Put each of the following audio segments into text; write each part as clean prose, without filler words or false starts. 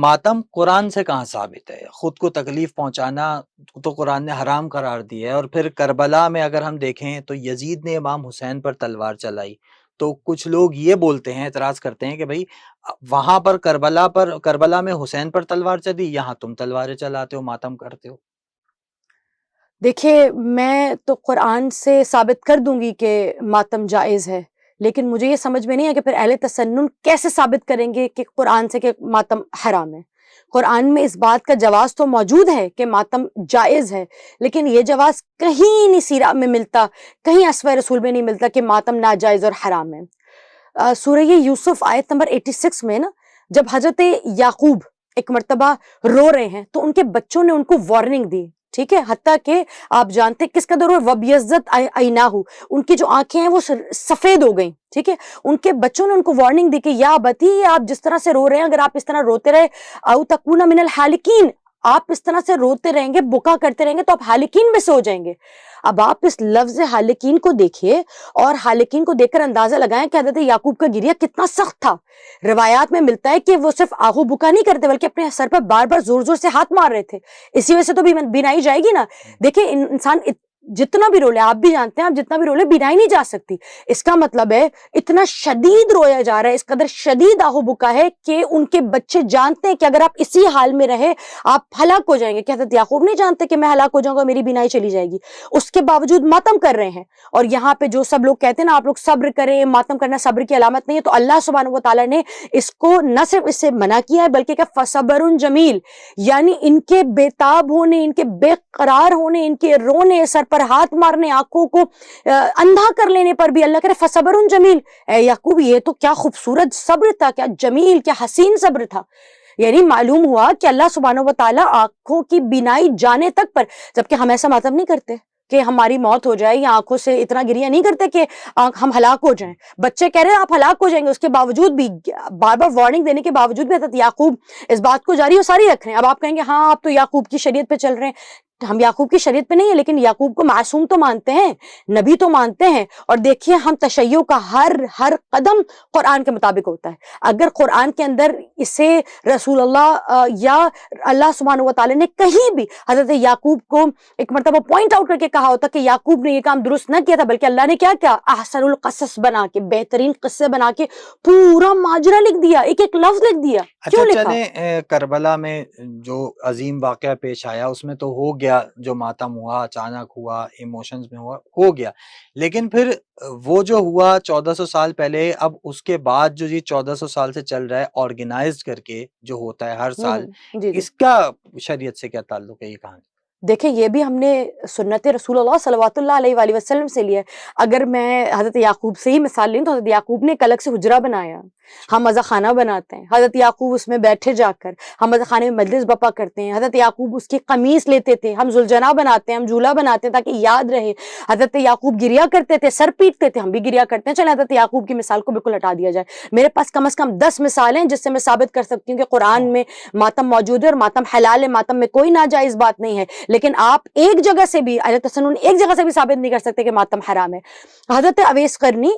ماتم قرآن سے کہاں ثابت ہے؟ خود کو تکلیف پہنچانا تو قرآن نے حرام قرار دیا ہے، اور پھر کربلا میں اگر ہم دیکھیں تو یزید نے امام حسین پر تلوار چلائی، تو کچھ لوگ یہ بولتے ہیں، اعتراض کرتے ہیں کہ بھائی وہاں پر کربلا میں حسین پر تلوار چلی، یہاں تم تلواریں چلاتے ہو، ماتم کرتے ہو۔ دیکھیے، میں تو قرآن سے ثابت کر دوں گی کہ ماتم جائز ہے، لیکن مجھے یہ سمجھ میں نہیں ہے کہ پھر اہل تسنن کیسے ثابت کریں گے کہ قرآن سے کہ ماتم حرام ہے۔ قرآن میں اس بات کا جواز تو موجود ہے کہ ماتم جائز ہے، لیکن یہ جواز کہیں نہیں سیرہ میں ملتا، کہیں اسوہ رسول میں نہیں ملتا کہ ماتم ناجائز اور حرام ہے۔ سورہ یوسف آیت نمبر 86 میں نا، جب حضرت یعقوب ایک مرتبہ رو رہے ہیں تو ان کے بچوں نے ان کو وارننگ دی، ٹھیک ہے، حتیٰ کہ آپ جانتے ہیں کس قدر وَبْيَضَّتْ عَيْنَاهُ، ان کی جو آنکھیں ہیں وہ سفید ہو گئیں، ٹھیک ہے۔ ان کے بچوں نے ان کو وارننگ دی کہ یا بتی، آپ جس طرح سے رو رہے ہیں اگر آپ اس طرح روتے رہے او تکون من الحالکین، آپ اس طرح سے روتے رہیں گے، بکا کرتے رہیں گے تو آپ حالکین میں سے ہو جائیں گے۔ اب آپ اس لفظ حالکین کو دیکھیے اور حالکین کو دیکھ کر اندازہ لگائیں کہ حضرت یعقوب کا گریہ کتنا سخت تھا۔ روایات میں ملتا ہے کہ وہ صرف آہو بکا نہیں کرتے بلکہ اپنے سر پر بار بار زور زور سے ہاتھ مار رہے تھے، اسی وجہ سے تو بینائی جائے گی نا۔ دیکھیں انسان جتنا بھی رولے، آپ بھی جانتے ہیں، آپ جتنا بھی رولے بینائی نہیں جا سکتی۔ اس کا مطلب ہے اتنا شدید رویا جا رہا ہے، اس قدر شدید آہو بکا ہے کہ ان کے بچے جانتے ہیں کہ اگر آپ اسی حال میں رہے آپ ہلاک ہو جائیں گے۔ کہ حضرت یعقوب نہیں جانتے کہ میں ہلاک ہو جاؤں گا، میری بینائی چلی جائے گی، اس کے باوجود ماتم کر رہے ہیں۔ اور یہاں پہ جو سب لوگ کہتے ہیں نا آپ لوگ صبر کریں، ماتم کرنا صبر کی علامت نہیں ہے، تو اللہ سبحانہ و تعالیٰ نے اس کو نہ صرف اس سے منع کیا ہے بلکہ کہ فصبر جمیل، یعنی ان کے بےتاب ہونے، ان کے بے قرار ہونے، ان کے رونے، سر پر ہاتھ مارنے، آنکھوں کو اندھا کر لینے پر بھی اللہ کرے فصبر جمیل۔ اے یعقوب، یہ تو کیا خوبصورت صبر تھا، کیا جمیل، کیا حسین صبر تھا۔ یعنی معلوم ہوا کہ اللہ سبحانہ و تعالیٰ آنکھوں کی بینائی جانے تک پر، جبکہ ہم ایسا ماتم نہیں کرتے کہ ہماری موت ہو جائے یا آنکھوں سے اتنا گریہ نہیں کرتے کہ ہم ہلاک ہو جائیں۔ بچے کہہ رہے ہیں آپ ہلاک ہو جائیں گے، اس کے باوجود بھی بار بار وارننگ دینے کے باوجود بھی حضرت یعقوب اس بات کو جاری و ساری رکھ رہے ہیں۔ اب آپ کہیں گے ہاں آپ تو یعقوب کی شریعت پہ چل رہے ہیں، ہم یعقوب کی شریعت پہ نہیں ہے لیکن یعقوب کو معصوم تو مانتے ہیں، نبی تو مانتے ہیں۔ اور دیکھیے ہم تشیع کا ہر قدم قرآن کے مطابق ہوتا ہے۔ اگر قرآن کے اندر اسے رسول اللہ یا اللہ سبحانہ و تعالیٰ نے کہیں بھی حضرت یعقوب کو ایک مرتبہ پوائنٹ آؤٹ کر کے کہا ہوتا کہ یعقوب نے یہ کام درست نہ کیا تھا، بلکہ اللہ نے کیا احسن القصص بنا کے، بہترین قصے بنا کے پورا ماجرا لکھ دیا، ایک ایک لفظ لکھ دیا۔ کیوں لکھا؟ چلیں کربلا میں جو عظیم واقعہ پیش آیا اس میں تو ہو گیا، جو ماتم ہوا اچانک ہوا، ایموشنز میں ہوا، ہو گیا، لیکن پھر وہ جو ہوا 1400 سال پہلے، اب اس کے بعد جو یہ 1400 سال سے چل رہا ہے آرگنائزڈ کر کے جو ہوتا ہے ہر سال، جی اس کا شریعت سے کیا تعلق ہے؟ یہ کہانی دیکھیں، یہ بھی ہم نے سنت رسول اللہ صلوات اللہ علیہ وآلہ وسلم سے لیا ہے۔ اگر میں حضرت یعقوب سے ہی مثال لیں تو حضرت یعقوب نے ایک الگ سے حجرہ بنایا، ہم مزہ خانہ بناتے ہیں، حضرت یعقوب اس میں بیٹھے جا کر ہم مزہ خانے میں مجلس بپا کرتے ہیں، حضرت یعقوب اس کی قمیص لیتے تھے، ہم ذوالجناح بناتے ہیں، ہم جھولا بناتے ہیں تاکہ یاد رہے، حضرت یعقوب گریا کرتے تھے، سر پیٹتے تھے، ہم بھی گریا کرتے ہیں۔ چلیں حضرت یعقوب کی مثال کو بالکل ہٹا دیا جائے، میرے پاس کم از کم 10 مثالیں جس سے میں ثابت کر سکتی ہوں کہ قرآن میں ماتم موجود ہے اور ماتم حلال ہے، ماتم میں کوئی ناجائز بات نہیں ہے، لیکن آپ ایک جگہ سے بھی اہل تسنن ایک جگہ سے بھی ثابت نہیں کر سکتے کہ ماتم حرام ہے۔ حضرت اویس قرنی،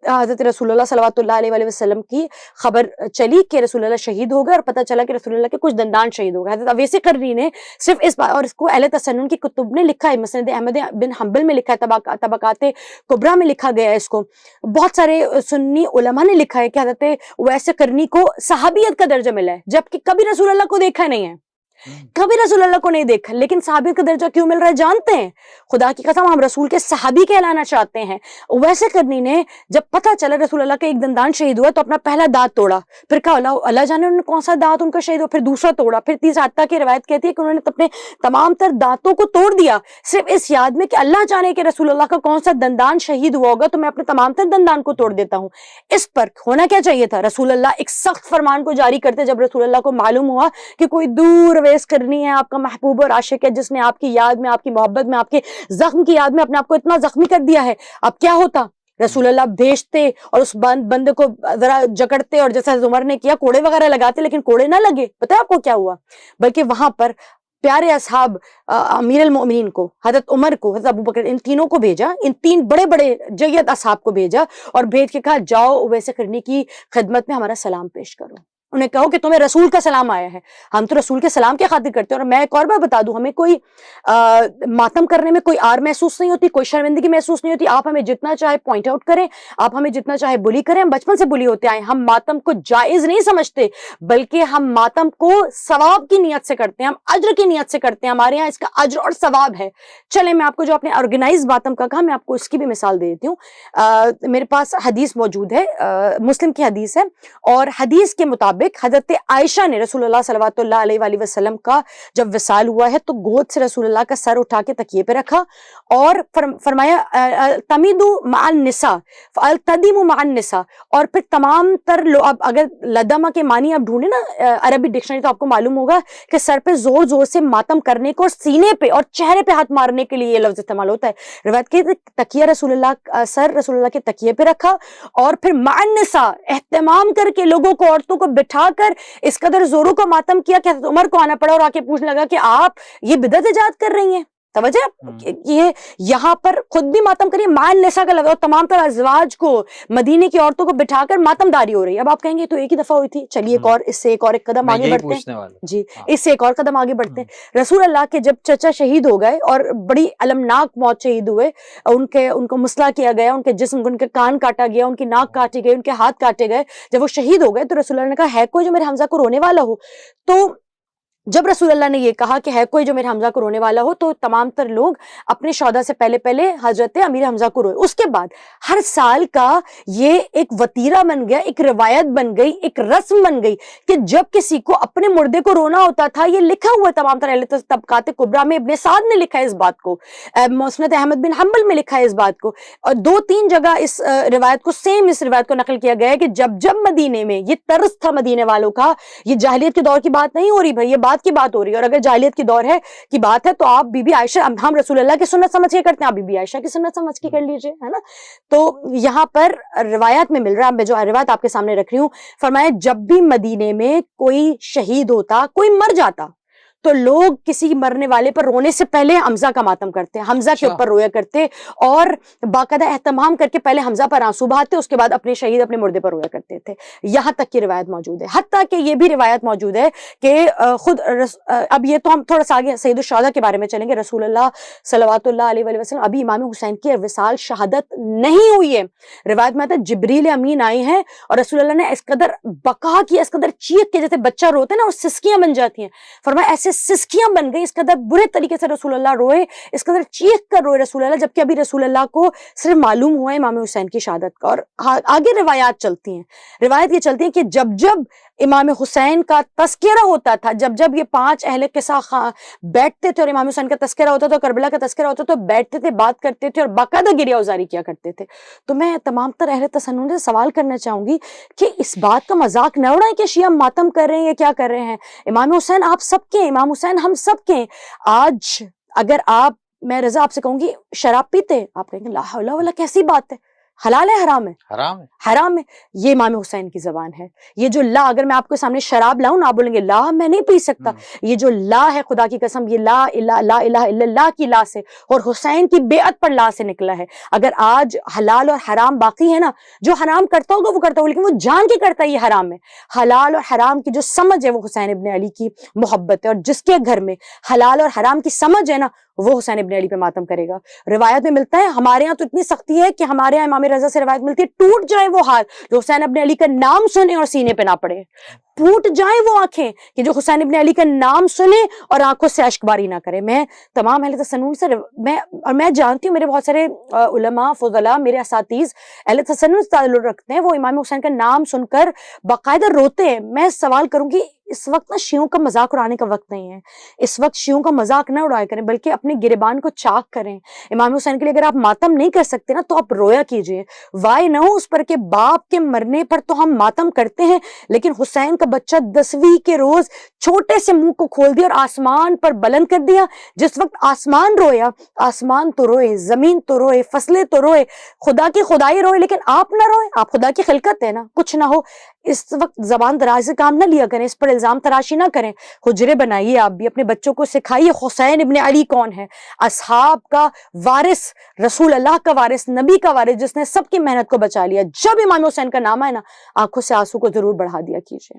حضرت رسول اللہ صلوات اللہ علیہ وآلہ وسلم کی خبر چلی کہ رسول اللہ شہید ہو گئے اور پتہ چلا کہ رسول اللہ کے کچھ دندان شہید ہو گئے۔ حضرت اویس قرنی نے صرف اس بات، اور اس کو اہل تسنن کی کتب نے لکھا ہے، مسند احمد بن حنبل میں لکھا ہے، طبقات کبریٰ میں لکھا گیا ہے، اس کو بہت سارے سنی علماء نے لکھا ہے کہ حضرت اویس قرنی کو صحابیت کا درجہ ملا ہے، جبکہ کبھی رسول اللہ کو دیکھا نہیں ہے، کبھی رسول اللہ کو نہیں دیکھا، لیکن صحابیت کا درجہ کیوں مل رہا ہے جانتے ہیں؟ خدا کی قسم ہم رسول کے صحابی کہلانا چاہتے ہیں۔ ویسے قرنی نے جب پتہ چلا رسول اللہ کا ایک دندان شہید ہوا تو اپنا پہلا دانت توڑا، پھر کہا اللہ جانے انہوں نے کون سا دانت ان کا شہید ہوا، پھر دوسرا توڑا، پھر تیسرا، حتیٰ کہ روایت کہتی ہے کہ انہوں نے اپنے تمام تر دانتوں کو توڑ دیا، صرف اس یاد میں کہ اللہ جانے کہ رسول اللہ کا کون سا دندان شہید ہوا ہوگا تو میں اپنے تمام تر دندان کو توڑ دیتا ہوں۔ اس پر ہونا کیا چاہیے تھا؟ رسول اللہ ایک سخت فرمان کو جاری کرتے جب رسول اللہ کو معلوم ہوا کہ کوئی دور اویس قرنی ہے، آپ کا محبوب اور عاشق ہے، جس نے آپ کی یاد میں، آپ کی محبت میں، آپ کے زخم کی یاد میں اپنے آپ کو اتنا زخمی کر دیا ہے۔ اب کیا ہوتا؟ رسول اللہ بھیجتے اور اس بندے کو ذرا جکڑتے اور جیسا عمر نے کیا کوڑے وغیرہ لگاتے، لیکن کوڑے نہ لگے۔ پتہ ہے آپ کو کیا ہوا؟ بلکہ وہاں پر پیارے اصحاب امیر المؤمنین کو، حضرت عمر کو، حضرت ابوبکر، ان تینوں کو بھیجا، ان تین بڑے بڑے جید اصحاب کو بھیجا اور بھیج کے کہا جاؤ اویس قرنی کی خدمت میں ہمارا سلام پیش کرو۔ انہیں کہو کہ تمہیں رسول کا سلام آیا ہے. ہم تو رسول کے سلام کی خاطر کرتے ہیں. اور میں ایک اور بات بتا دوں, ہمیں کوئی ماتم کرنے میں کوئی آر محسوس نہیں ہوتی, کوئی شرمندگی محسوس نہیں ہوتی. آپ ہمیں جتنا چاہے پوائنٹ آؤٹ کریں, آپ ہمیں جتنا چاہے بلی کریں, ہم بچپن سے بلی ہوتے آئے. ہم ماتم کو جائز نہیں سمجھتے, بلکہ ہم ماتم کو ثواب کی نیت سے کرتے ہیں, ہم اجر کی نیت سے کرتے ہیں. ہمارے یہاں اس کا اجر اور ثواب ہے. چلیں میں آپ کو جو اپنے آرگنائز ماتم کا کہا, میں آپ کو اس کی بھی مثال دے دیتی ہوں. میرے پاس حدیث موجود ہے, مسلم کی حدیث ہے, اور حدیث کے مطابق حضرت عائشہ نے رسول اللہ صلوات اللہ علیہ وآلہ وسلم کا جب وصال ہوا ہے تو گود سے رسول اللہ کا سر اٹھا کے تکیے پہ رکھا اور فرمایا تمیدو مع النساء فالتدیمو مع النساء. اور پھر تمام تر اب اگر لدمہ کے معنی آپ ڈھونڈیں نا عربی ڈکشنری تو آپ کو معلوم ہوگا کہ سر پہ زور زور سے ماتم کرنے کو اور سینے پہ اور چہرے پہ ہاتھ مارنے کے لیے یہ لفظ استعمال ہوتا ہے. روایت کے تکیہ رسول اللہ, سر رسول اللہ کے تکیے پہ رکھا اور پھر مع النساء اہتمام کر کے لوگوں کو, عورتوں کو بٹھا کر اس قدر زوروں کا ماتم کیا کہ حضرت عمر کو آنا پڑا اور آ کے پوچھنے لگا کہ آپ یہ بدعت ایجاد کر رہی ہیں. توجہ, یہ یہاں پر خود بھی ماتم کریے, مع النساء کا لفظ, اور تمام طرح ازواج کو, مدینے کی عورتوں کو بٹھا کر ماتم داری ہو رہی ہے. اب آپ کہیں گے تو ایک ہی دفعہ ہوئی تھی, چلیے ایک اور, اس سے ایک اور ایک قدم آگے بڑھتے ہیں. جی, اس سے ایک اور قدم آگے بڑھتے ہیں. رسول اللہ کے جب چچا شہید ہو گئے اور بڑی المناک موت شہید ہوئے, ان کو مسلح کیا گیا, ان کے جسم کو, ان کے کان کاٹا گیا, ان کی ناک کاٹی گئی, ان کے ہاتھ کاٹے گئے. جب وہ شہید ہو گئے تو رسول اللہ نے کہا ہے کوئی جو میرے حمزہ کو رونے والا ہو. تو جب رسول اللہ نے یہ کہا کہ ہے کوئی جو میرے حمزہ کو رونے والا ہو, تو تمام تر لوگ اپنے شہداء سے پہلے حضرت امیر حمزہ کو روئے. اس کے بعد ہر سال کا یہ ایک وتیرہ بن گیا, ایک روایت بن گئی, ایک رسم بن گئی کہ جب کسی کو اپنے مردے کو رونا ہوتا تھا, یہ لکھا ہوا ہے تمام تر اہل طبقات کبریٰ میں, ابن سعد نے لکھا ہے اس بات کو, مسند احمد بن حنبل میں لکھا ہے اس بات کو, اور 2-3 جگہ اس روایت کو, سیم اس روایت کو نقل کیا گیا ہے کہ جب مدینے میں یہ طرز تھا مدینے والوں کا, یہ جاہلیت کے دور کی بات نہیں ہو رہی بھائی, یہ بات کی بات ہو رہی ہے. اور اگر جاہلیت کی دور ہے کی بات ہے تو آپ بی بی عائشہ, ہم رسول اللہ کی سنت سمجھ کے کرتے ہیں, آپ بی بی عائشہ کی سنت سمجھ کے کر لیجئے, ہے نا. تو یہاں پر روایات میں مل رہا ہے, میں جو روایت آپ کے سامنے رکھ رہی ہوں, فرمایا جب بھی مدینے میں کوئی شہید ہوتا, کوئی مر جاتا, تو لوگ کسی مرنے والے پر رونے سے پہلے حمزہ کا ماتم کرتے, حمزہ کے اوپر رویا کرتے, اور باقاعدہ اہتمام کر کے پہلے حمزہ پر آنسو بہاتے, اس کے بعد اپنے شہید, اپنے مردے پر رویا کرتے تھے. یہاں تک کی روایت موجود ہے. حتیٰ کہ یہ بھی روایت موجود ہے کہ خود اب یہ تو ہم تھوڑا سا آگے سید الشہداء کے بارے میں چلیں گے. رسول اللہ صلوات اللہ علیہ وآلہ وسلم, ابھی امام حسین کی وصال شہادت نہیں ہوئی ہے. روایت میں آتا ہے جبریل امین آئے ہیں اور رسول اللہ نے اس قدر بقا کیا, اس قدر چیخ کے, جیسے بچہ روتے ہیں نا اور سسکیاں بن جاتی ہیں, فرمایا ایسے سسکیاں بن گئی, اس قدر برے طریقے سے رسول اللہ روئے, اس قدر چیخ کر روئے رسول اللہ, جبکہ ابھی رسول اللہ کو صرف معلوم ہوا ہے امام حسین کی شہادت کا. اور آگے روایات چلتی ہیں, روایت یہ چلتی ہیں کہ جب امام حسین کا تذکرہ ہوتا تھا, جب یہ 5 اہل قصہ بیٹھتے تھے اور امام حسین کا تذکرہ ہوتا تھا, کربلا کا تذکرہ ہوتا تو بیٹھتے تھے, بات کرتے تھے اور باقاعدہ گریہ ازاری کیا کرتے تھے. تو میں تمام تر اہل تسنن سے سوال کرنا چاہوں گی کہ اس بات کا مذاق نہ اڑائیں کہ شیعہ ماتم کر رہے ہیں یا کیا کر رہے ہیں. امام حسین آپ سب کے, امام حسین ہم سب کے. آج اگر میں رضا آپ سے کہوں گی شراب پیتے, آپ کہیں گے لا حول ولا, کیسی بات ہے, حلال ہے حرام ہے؟ حرام ہے. یہ امام حسین کی زبان ہے. یہ جو لا, اگر میں آپ کے سامنے شراب لاؤں نا, آپ بولیں گے لا میں نہیں پی سکتا. یہ جو لا ہے, خدا کی قسم, یہ لا الہ الا اللہ کی لا سے اور حسین کی بیعت پر لا سے نکلا ہے. اگر آج حلال اور حرام باقی ہے نا, جو حرام کرتا ہوگا وہ کرتا ہوگا, لیکن وہ جان کے کرتا ہے یہ حرام ہے. حلال اور حرام کی جو سمجھ ہے وہ حسین ابن علی کی محبت ہے, اور جس کے گھر میں حلال اور حرام کی سمجھ ہے نا وہ حسین ابن علی پہ ماتم کرے گا. روایت میں ملتا ہے, ہمارے یہاں تو اتنی سختی ہے کہ ہمارے یہاں امام رضا سے روایت ملتی ہے, ٹوٹ جائے وہ ہاتھ جو حسین ابن علی کا نام سنے اور سینے پہ نہ پڑے, ٹوٹ جائیں وہ آنکھیں کہ جو حسین ابن علی کا نام سنے اور آنکھوں سے اشک باری نہ کرے. میں تمام اہل تسنن سے میں جانتی ہوں, میرے بہت سارے علماء فضلاء, میرے اساتذ اہل تسنن سے تعلق رکھتے ہیں, وہ امام حسین کا نام سن کر باقاعدہ روتے ہیں. میں سوال کروں گی, اس وقت نا شیعوں کا مذاق اڑانے کا وقت نہیں ہے. اس وقت شیعوں کا مذاق نہ اڑایا کریں, بلکہ اپنے گریبان کو چاک کریں. امام حسین کے لیے اگر آپ ماتم نہیں کر سکتے نا تو آپ رویا کیجئے. وائے نہ ہو اس پر کہ باپ کے مرنے پر تو ہم ماتم کرتے ہیں, لیکن حسین کا بچہ 10ویں کے روز چھوٹے سے منہ کو کھول دیا اور آسمان پر بلند کر دیا. جس وقت آسمان رویا, آسمان تو روئے, زمین تو روئے, فصلیں تو روئے, خدا کی خدائی روئے, لیکن آپ نہ روئے. آپ خدا کی خلقت ہے نا, کچھ نہ ہو. اس وقت زبان دراز سے کام نہ لیا کریں، اس پر الزام تراشی نہ کریں. حجرے بنائیے، آپ بھی اپنے بچوں کو سکھائیے حسین ابن علی کون ہے، اصحاب کا وارث، رسول اللہ کا وارث، نبی کا وارث، جس نے سب کی محنت کو بچا لیا. جب امام حسین کا نام آئے نا، آنکھوں سے آنسو کو ضرور بڑھا دیا کیجیے.